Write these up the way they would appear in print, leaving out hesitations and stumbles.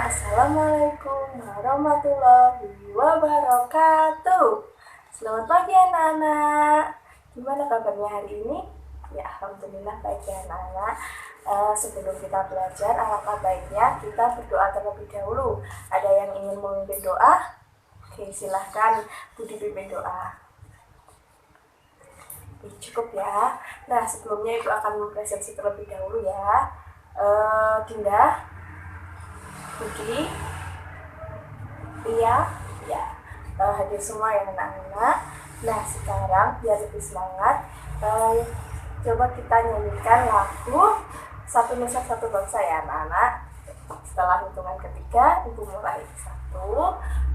Assalamualaikum warahmatullahi wabarakatuh. Selamat pagi anak-anak. Gimana kabarnya hari ini? Ya, alhamdulillah baik ya anak-anak. Sebelum kita belajar, alangkah baiknya kita berdoa terlebih dahulu. Ada yang ingin memimpin doa? Oke, silahkan Budi pimpin doa. Cukup ya. Nah, sebelumnya Ibu akan mempresentasi terlebih dahulu ya. Dinda, Budi, iya, ya, hadir semua ya anak-anak. Nah, sekarang biar lebih semangat, coba kita nyanyikan lagu Satu Nusa Satu Bangsa ya anak-anak. Setelah hitungan ketiga, Ibu mulai 1,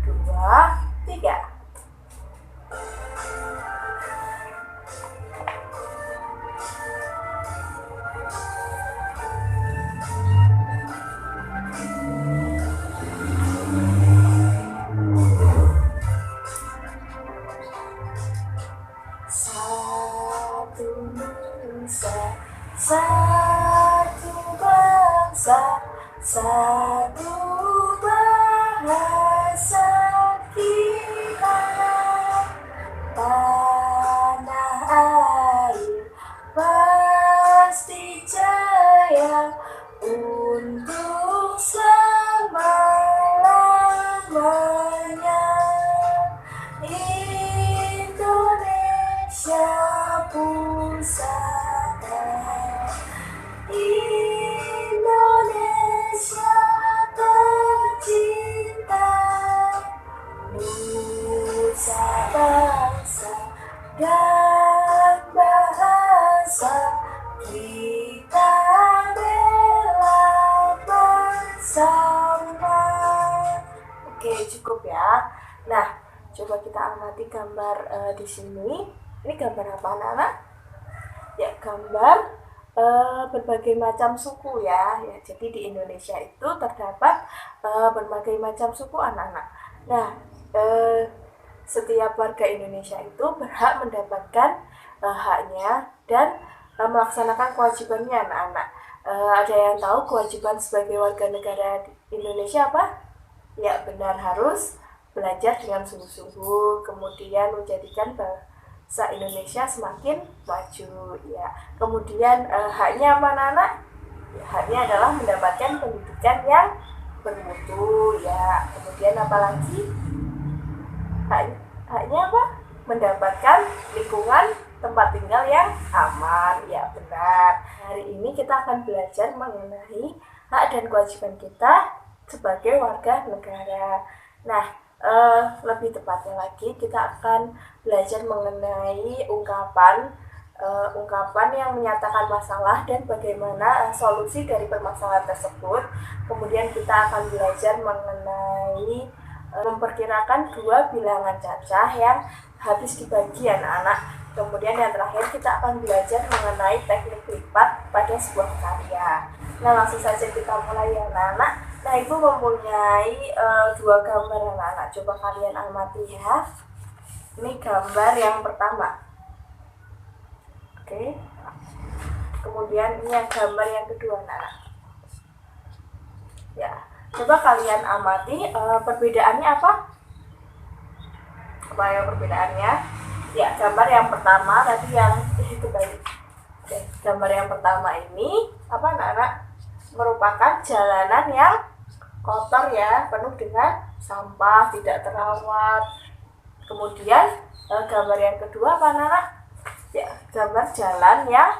2, 3. Satu nusa, satu bangsa, satu bahasa kita, tanah air pasti jaya untuk selama-lamanya. Indonesia pusaka, Indonesia tercinta, nusa bangsa dan bahasa kita bela bersama. Oke, cukup ya. Nah, coba kita amati gambar di sini. Ini gambar apa anak-anak? Ya, gambar berbagai macam suku ya. Jadi di Indonesia itu terdapat berbagai macam suku anak-anak. Nah, setiap warga Indonesia itu berhak mendapatkan haknya dan melaksanakan kewajibannya anak-anak. Ada yang tahu kewajiban sebagai warga negara Indonesia apa? Ya, benar, harus belajar dengan sungguh-sungguh, kemudian menjadikan bangsa Indonesia semakin maju ya. Kemudian haknya apa anak-anak? Ya, haknya adalah mendapatkan pendidikan yang bermutu ya. Kemudian apalagi? Haknya apa? Mendapatkan lingkungan tempat tinggal yang aman ya, benar. Hari ini kita akan belajar mengenai hak dan kewajiban kita sebagai warga negara. Nah, lebih tepatnya lagi kita akan belajar mengenai ungkapan yang menyatakan masalah dan bagaimana solusi dari permasalahan tersebut. Kemudian kita akan belajar mengenai memperkirakan dua bilangan cacah yang habis dibagi anak-anak. Kemudian yang terakhir kita akan belajar mengenai teknik lipat pada sebuah karya. Nah, langsung saja kita mulai ya anak-anak. Nah, Ibu mempunyai dua gambar anak-anak. Coba kalian amati ya. Ini gambar yang pertama. Oke. Kemudian ini gambar yang kedua anak-anak. Ya, coba kalian amati perbedaannya apa? Apa yang perbedaannya? Ya, gambar yang pertama tadi yang itu tadi. Oke, gambar yang pertama ini apa anak-anak? Merupakan jalanan yang kotor ya, penuh dengan sampah, tidak terawat. Kemudian gambar yang kedua apa anak-anak? Ya, gambar jalan yang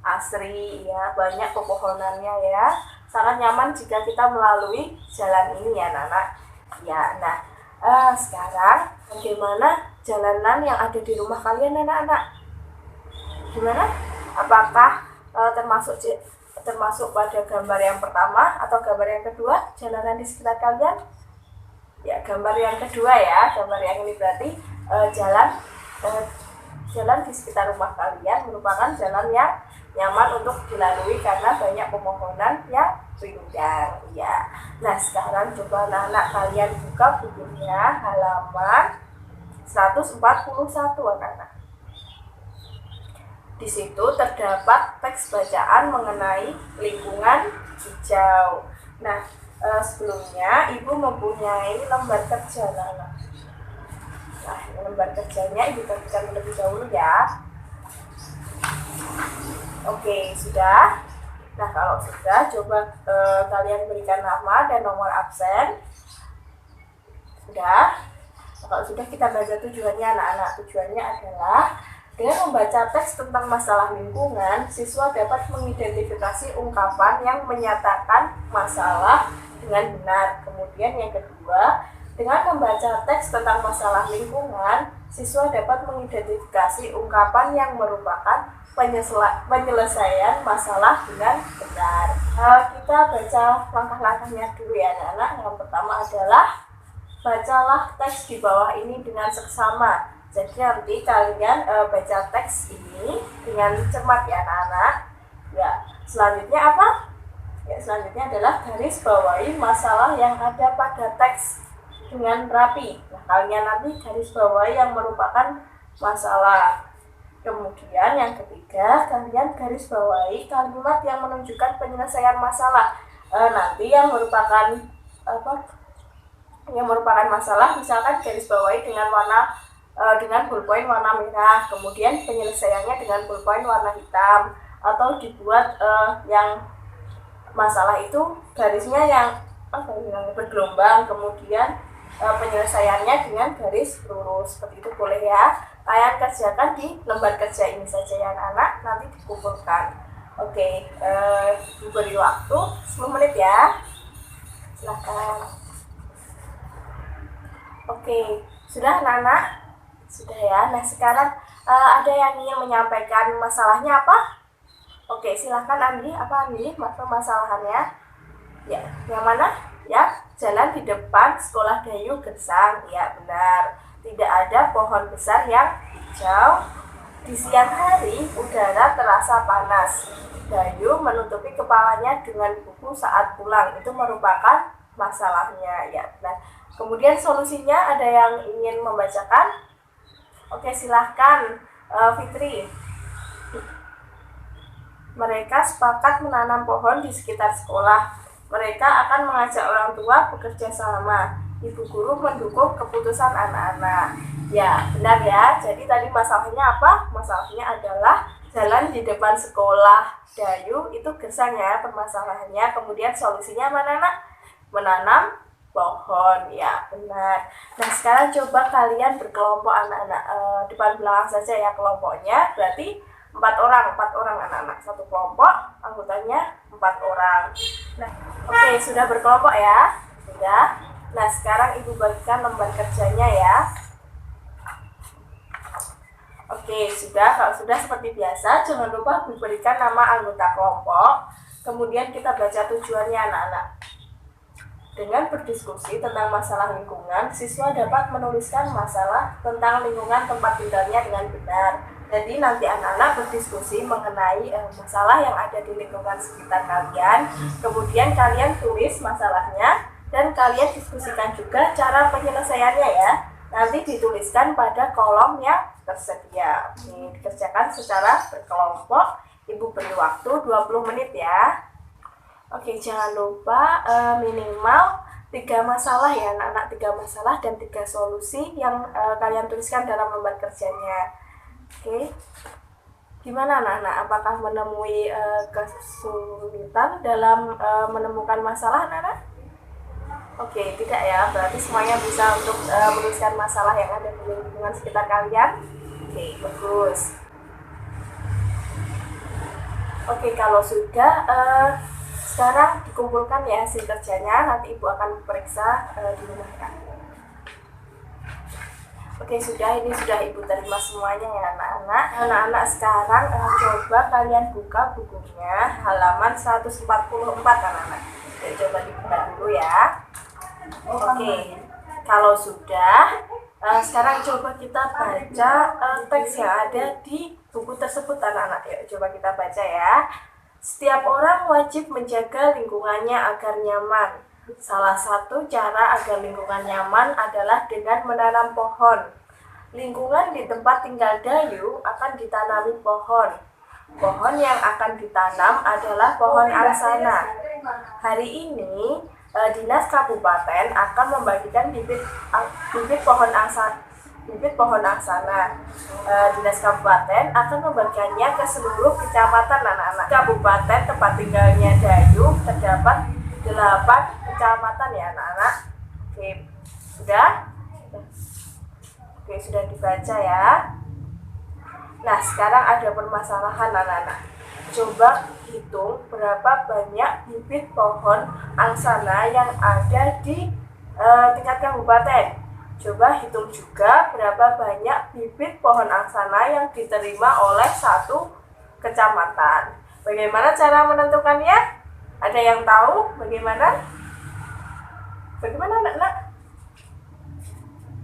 asri ya, banyak pepohonannya ya. Sangat nyaman jika kita melalui jalan ini ya anak-anak. Ya, nah sekarang bagaimana jalanan yang ada di rumah kalian anak-anak? Gimana? Apakah termasuk pada gambar yang pertama atau gambar yang kedua jalanan di sekitar kalian? Ya, gambar yang kedua ya. Gambar yang ini berarti jalan di sekitar rumah kalian merupakan jalan yang nyaman untuk dilalui karena banyak pepohonan yang rindang ya. Nah, sekarang coba anak-anak kalian buka bukunya halaman 141 anak-anak. Di situ terdapat teks bacaan mengenai lingkungan hijau. Nah, sebelumnya Ibu mempunyai lembar kerja anak-anak. Nah, lembar kerjanya Ibu bagikan terlebih dahulu ya. Oke, sudah. Nah, kalau sudah, coba kalian berikan nama dan nomor absen. Sudah. Nah, kalau sudah, kita baca tujuannya anak-anak. Tujuannya adalah dengan membaca teks tentang masalah lingkungan, siswa dapat mengidentifikasi ungkapan yang menyatakan masalah dengan benar. Kemudian yang kedua, dengan membaca teks tentang masalah lingkungan, siswa dapat mengidentifikasi ungkapan yang merupakan penyelesaian masalah dengan benar. Kita baca langkah-langkahnya dulu ya anak-anak. Yang pertama adalah bacalah teks di bawah ini dengan seksama. Jadi nanti kalian baca teks ini dengan cermat ya anak-anak. Ya, selanjutnya apa? Ya, selanjutnya adalah garis bawahi masalah yang ada pada teks dengan rapi. Nah, kalian nanti garis bawahi yang merupakan masalah. Kemudian yang ketiga, kalian garis bawahi kalimat yang menunjukkan penyelesaian masalah. Nanti yang merupakan masalah, misalkan garis bawahi dengan warna dengan ballpoint warna merah, kemudian penyelesaiannya dengan ballpoint warna hitam, atau dibuat yang masalah itu garisnya yang bergelombang, kemudian penyelesaiannya dengan garis lurus. Seperti itu boleh ya. Kalian kerjakan di lembar kerja ini saja ya anak-anak, nanti dikumpulkan. Oke, diberi waktu 10 menit ya. Silahkan. Oke, sudah anak-anak? Sudah ya. Nah, sekarang ada yang ingin menyampaikan masalahnya apa? Oke, silahkan Andi. Apa Andi? Permasalahannya? Ya, yang mana? Ya, jalan di depan sekolah Dayu gersang. Ya, benar. Tidak ada pohon besar yang hijau. Di siang hari, udara terasa panas. Dayu menutupi kepalanya dengan buku saat pulang. Itu merupakan masalahnya. Ya, benar. Kemudian solusinya ada yang ingin membacakan? Oke, silahkan Fitri. Mereka sepakat menanam pohon di sekitar sekolah. Mereka akan mengajak orang tua bekerja sama. Ibu guru mendukung keputusan anak-anak. Ya, benar ya. Jadi tadi masalahnya apa? Masalahnya adalah jalan di depan sekolah Dayu itu gersang ya permasalahannya. Kemudian solusinya mana nak? Menanam pohon. Ya, benar. Nah, sekarang coba kalian berkelompok anak-anak. Depan belakang saja ya kelompoknya. Berarti 4 orang anak-anak. Satu kelompok, anggotanya 4 orang. Nah, oke, sudah berkelompok ya? Sudah. Nah, sekarang Ibu bagikan lembar kerjanya ya. Oke, sudah. Kalau sudah seperti biasa, jangan lupa diberikan nama anggota kelompok. Kemudian kita baca tujuannya anak-anak. Dengan berdiskusi tentang masalah lingkungan, siswa dapat menuliskan masalah tentang lingkungan tempat tinggalnya dengan benar. Jadi nanti anak-anak berdiskusi mengenai masalah yang ada di lingkungan sekitar kalian. Kemudian kalian tulis masalahnya dan kalian diskusikan juga cara penyelesaiannya ya. Nanti dituliskan pada kolom yang tersedia. Ini dikerjakan secara berkelompok. Ibu beri waktu 20 menit ya. Oke, jangan lupa minimal 3 masalah ya anak-anak, 3 masalah dan 3 solusi yang kalian tuliskan dalam lembar kerjanya. Oke, gimana anak-anak? Apakah menemui kesulitan dalam menemukan masalah anak-anak? Oke, tidak ya. Berarti semuanya bisa untuk menuliskan masalah yang ada di lingkungan sekitar kalian. Oke, bagus. Oke, kalau sudah sekarang dikumpulkan ya hasil kerjanya. Nanti Ibu akan periksa di rumah kan. Oke, ini sudah Ibu terima semuanya ya anak-anak. Anak-anak sekarang coba kalian buka bukunya halaman 144 anak-anak. Oke, coba dibuka dulu ya. Oke, kalau sudah sekarang coba kita baca teks yang ada di buku tersebut anak-anak. Ya, coba kita baca ya. Setiap orang wajib menjaga lingkungannya agar nyaman. Salah satu cara agar lingkungan nyaman adalah dengan menanam pohon. Lingkungan di tempat tinggal Dayu akan ditanami pohon. Pohon yang akan ditanam adalah pohon angsana. Hari ini Dinas Kabupaten akan membagikan bibit pohon angsana. Dinas Kabupaten akan membagikannya ke seluruh kecamatan anak-anak. Kabupaten tempat tinggalnya Dayu terdapat 8 kecamatan ya anak-anak. Oke, sudah? Oke, sudah dibaca ya. Nah, sekarang ada permasalahan anak-anak. Coba hitung berapa banyak bibit pohon angsana yang ada di tingkat kabupaten. Coba hitung juga berapa banyak bibit pohon angsana yang diterima oleh satu kecamatan. Bagaimana cara menentukannya? Ada yang tahu bagaimana? Bagaimana anak-anak?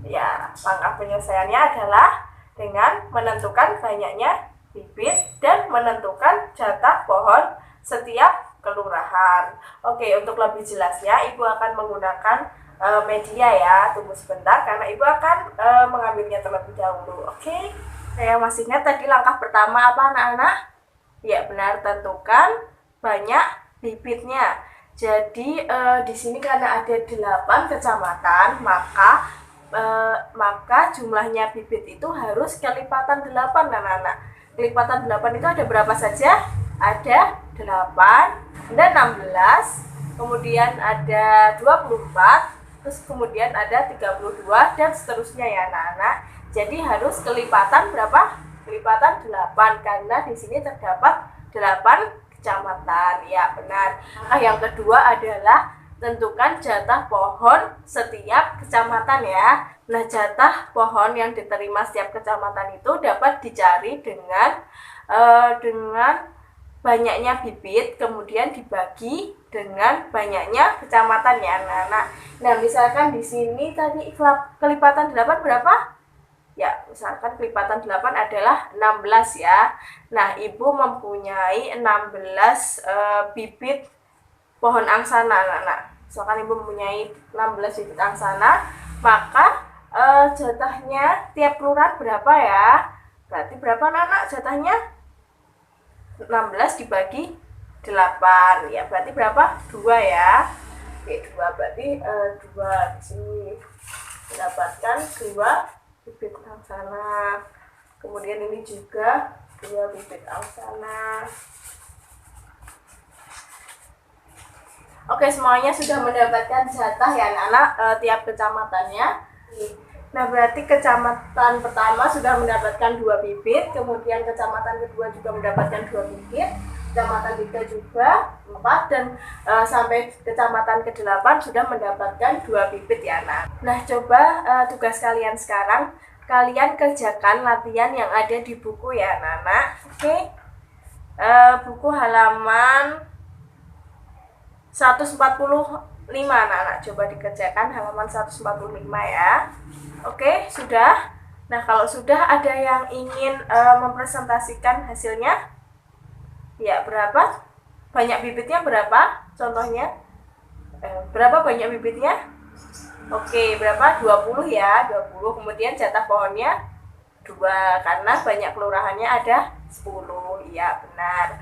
Ya, langkah penyelesaiannya adalah dengan menentukan banyaknya bibit dan menentukan jatah pohon setiap kelurahan. Oke, untuk lebih jelasnya Ibu akan menggunakan media ya. Tunggu sebentar karena Ibu akan mengambilnya terlebih dahulu. Oke, saya masih ingat tadi langkah pertama apa anak-anak? Ya benar, tentukan banyak bibitnya. Jadi di sini karena ada 8 kecamatan, maka jumlahnya bibit itu harus kelipatan 8 anak-anak. Kelipatan 8 itu ada berapa saja? Ada 8, ada 16, kemudian ada 24, terus kemudian ada 32 dan seterusnya ya anak-anak. Jadi harus kelipatan berapa? Kelipatan 8 karena di sini terdapat 8 kecamatan. Ya, benar. Nah, yang kedua adalah tentukan jatah pohon setiap kecamatan ya. Nah, jatah pohon yang diterima setiap kecamatan itu dapat dicari dengan banyaknya bibit, kemudian dibagi dengan banyaknya kecamatan ya anak-anak. Nah, misalkan di sini tadi kelipatan 8 berapa? Ya, misalkan kelipatan 8 adalah 16 ya. Nah, Ibu mempunyai 16 bibit pohon angsana anak-anak. Misalkan Ibu mempunyai 16 bibit angsana, maka jatahnya tiap kelurahan berapa ya? Berarti berapa anak-anak jatahnya? 16 dibagi 8. Ya, berarti berapa? 2 ya. Oke, 2 berarti 2 di sini mendapatkan 2 bibit angsana. Kemudian ini juga 2 bibit angsana. Oke, semuanya sudah mendapatkan jatah ya anak-anak tiap kecamatannya. Nah, berarti kecamatan pertama sudah mendapatkan 2 bibit, kemudian kecamatan kedua juga mendapatkan 2 bibit, kecamatan ketiga juga 4, dan sampai kecamatan ke-8 sudah mendapatkan 2 bibit ya anak. Nah, coba tugas kalian sekarang, kalian kerjakan latihan yang ada di buku ya anak-anak. Oke, buku halaman 145 anak-anak, coba dikerjakan halaman 145 ya. Oke, sudah. Nah, kalau sudah, ada yang ingin mempresentasikan hasilnya? Ya, berapa? Banyak bibitnya berapa? Contohnya? Berapa banyak bibitnya? Oke, berapa? 20 ya, 20. Kemudian jatah pohonnya 2, karena banyak kelurahannya ada 10. Iya, benar.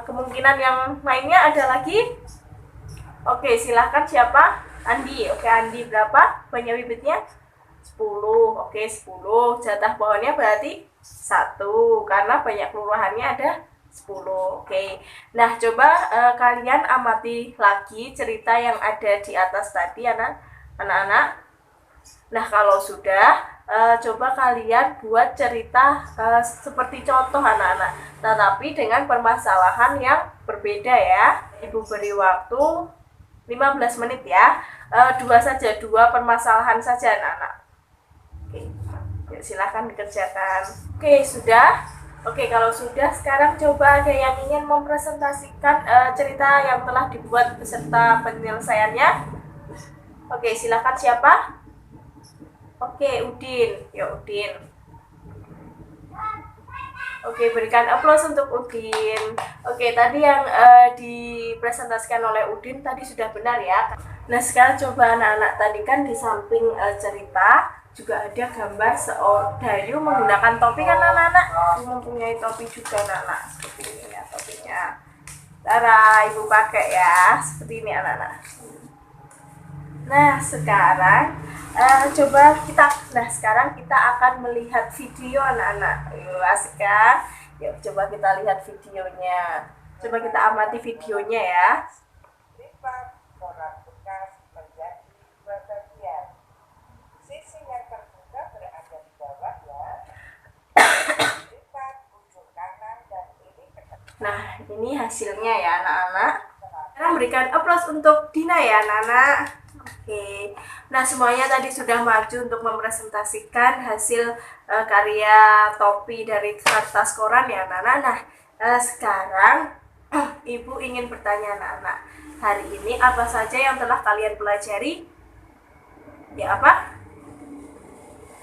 Kemungkinan yang lainnya ada lagi? Oke, silahkan siapa? Andi. Oke, Andi, berapa banyak bibitnya? 10. Oke, 10. Jatah pohonnya berarti 1, karena banyak kelurahannya ada 10. Oke. Nah, coba kalian amati lagi cerita yang ada di atas tadi anak-anak. Nah, kalau sudah, coba kalian buat cerita seperti contoh anak-anak, tetapi dengan permasalahan yang berbeda ya. Ibu beri waktu 15 menit ya. 2 saja, 2 permasalahan saja anak-anak. Oke, ya, silahkan dikerjakan. Oke, sudah. Oke, kalau sudah, sekarang coba ada yang ingin mempresentasikan cerita yang telah dibuat beserta penyelesaiannya. Oke, silahkan siapa? Oke, Udin. Ya, Udin. Oke, berikan aplaus untuk Udin. Oke, tadi yang dipresentasikan oleh Udin tadi sudah benar ya. Nah, sekarang coba anak-anak, tadi kan di samping cerita juga ada gambar Dayu menggunakan topi kan anak-anak? Mempunyai topi juga anak-anak. Seperti ini ya topinya. Tara, Ibu pakai ya. Seperti ini anak-anak. Nah, sekarang kita akan melihat video anak-anak. Yuk, asik kan? Yuk, coba kita lihat videonya. Coba kita amati videonya ya. Lipat koran bekas menjadi dua bagian. Sisi yang terbuka berada di bawah ya. Lipat ujung kanan dan ini ke depan. Nah, ini hasilnya ya anak-anak. Sekarang berikan aplaus untuk Dina ya anak-anak. Oke, nah semuanya tadi sudah maju untuk mempresentasikan hasil karya topi dari kertas koran ya anak-anak. Nah, sekarang Ibu ingin bertanya anak-anak, hari ini apa saja yang telah kalian pelajari? Ya apa?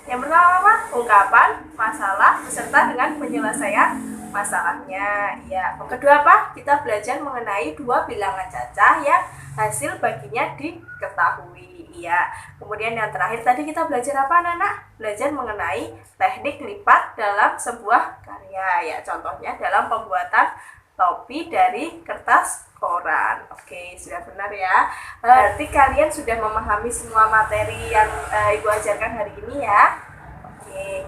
Yang pertama apa? Ungkapan, masalah, beserta dengan penyelesaian masalahnya. Ya, yang kedua apa? Kita belajar mengenai dua bilangan cacah yang hasil baginya diketahui. Ya, kemudian yang terakhir tadi kita belajar apa anak-anak? Belajar mengenai teknik lipat dalam sebuah karya. Ya, contohnya dalam pembuatan topi dari kertas koran. Oke, sudah benar ya. Berarti kalian sudah memahami semua materi yang Ibu ajarkan hari ini ya. Oke,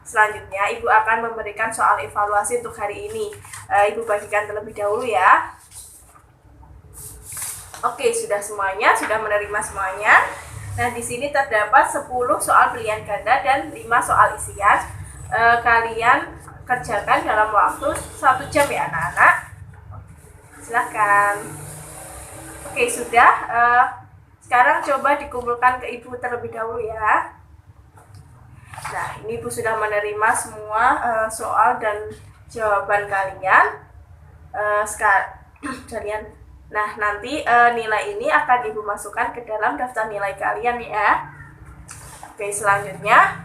selanjutnya Ibu akan memberikan soal evaluasi untuk hari ini. Ibu bagikan terlebih dahulu ya. Oke, sudah semuanya, sudah menerima semuanya. Nah, di sini terdapat 10 soal pilihan ganda dan 5 soal isian. Kalian kerjakan dalam waktu 1 jam ya anak-anak. Silakan. Oke, sudah. Sekarang coba dikumpulkan ke Ibu terlebih dahulu ya. Nah, ini Ibu sudah menerima semua soal dan jawaban kalian. Nah, nanti nilai ini akan Ibu masukkan ke dalam daftar nilai kalian ya. Oke, selanjutnya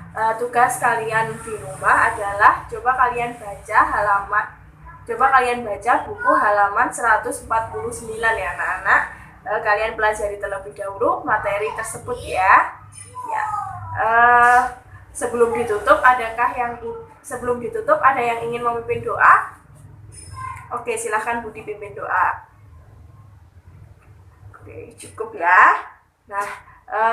tugas kalian di rumah adalah coba kalian baca buku halaman 149 ya anak-anak. Kalian pelajari terlebih dahulu materi tersebut ya. Ya. Sebelum ditutup ada yang ingin memimpin doa? Oke, silahkan Budi pimpin doa. Oke, cukup ya. Nah,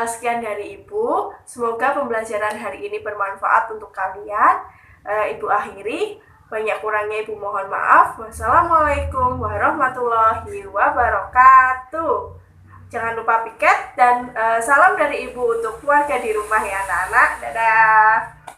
sekian dari Ibu. Semoga pembelajaran hari ini bermanfaat untuk kalian. Ibu akhiri. Banyak kurangnya Ibu mohon maaf. Wassalamualaikum warahmatullahi wabarakatuh. Jangan lupa piket dan salam dari Ibu untuk keluarga di rumah ya anak-anak. Dadah.